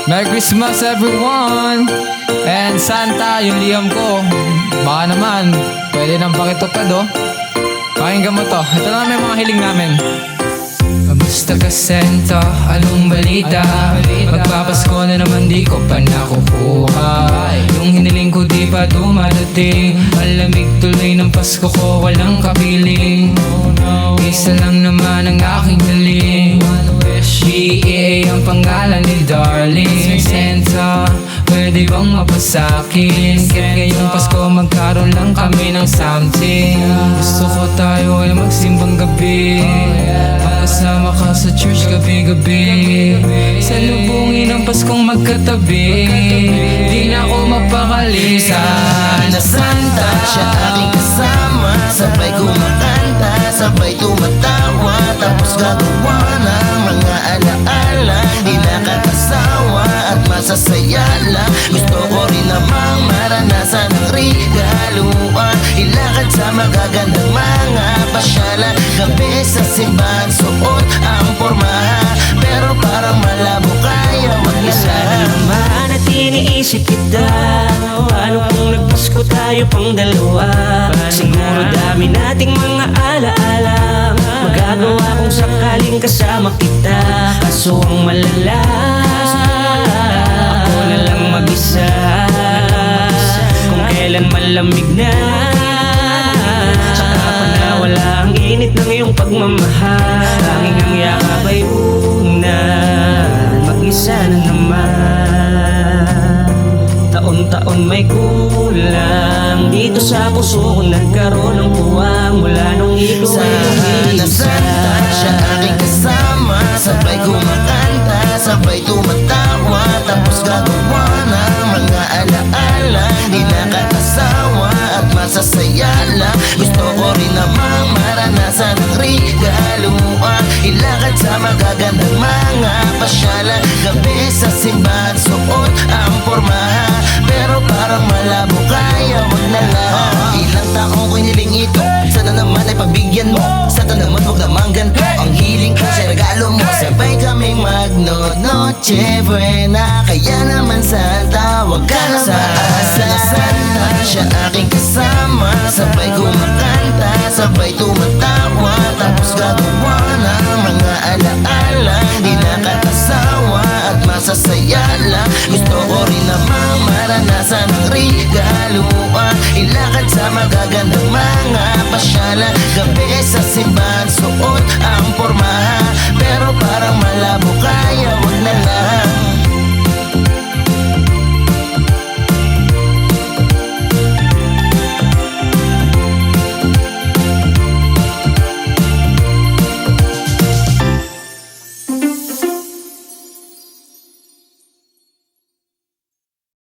Merry Christmas everyone! And Santa, yung liham ko. Baka naman, pwede nang pakitupad oh. Pakinggan mo to, ito na may mga hiling namin. Kamusta ka Santa? Anong balita? Magpapasko na naman di ko pa nakukuha. Yung hiniling ko di pa dumadating. Malamig tuloy ng Pasko ko, walang kapiling. Isa lang naman ang aking hiling. GEA ang pangalan ni darling Santa, pwede bang mapasakin? Kahit ngayong Pasko magkaroon lang kami ng something. Gusto ko tayo ay magsimbang gabi, makasama ka sa church gabi-gabi. Salubungin ang Paskong magkatabi, di na ako mapakali. Sana Santa, siya aking kasama, sabay kumakanta, sabay tumatawa, tapos gagawa ng mga alaala, di nakakasawa at masasaya lang. Gusto ko rin namang maranasan ang regaluan, ilakad sa magagandang mga pasyalan, gabi sa simbahan suot ang pormahan, pero parang malabo kaya Sana maglalaan. naman at iniisip kita, paano kung nagpasko tayo pang dalawa? Siguro dami nating mga alaala, magagawa kung sakaling kasama kita. Kaso ang malala, ako na lang mag-isa. Kung kailan malamig na, saka pa na wala ang init ng iyong pagmamahal. Tanging ang yakap ay unan, mag-isa na naman. Taon-taon may kulang dito sa puso ko, nagkaroon ng puwang mula nung ikaw ay Sana Santa, siya aking kasama, sabay kumakanta, sabay tumatawa, tapos gagawa ng mga alaala, di nakakasawa at masasaya lang. Gusto ko rin namang maranasan ang regaluan, ilakad sa magagandang mga pasyalan, gabi sa simbahan suot ang pormahan, pero parang malabo kaya wag na lang. Ilang taong ko hiniling ito, sana naman ay pagbigyan mo, sana naman huwag naman ganito. Ang hiling ko siya regalo mo, sabay kaming mag-noche buena. Kaya naman Santa, wag ka na maasa. Santa, siya aking kasama, sabay kumakanta, sabay tumatawa, tapos gagawa ng mga alaala, di na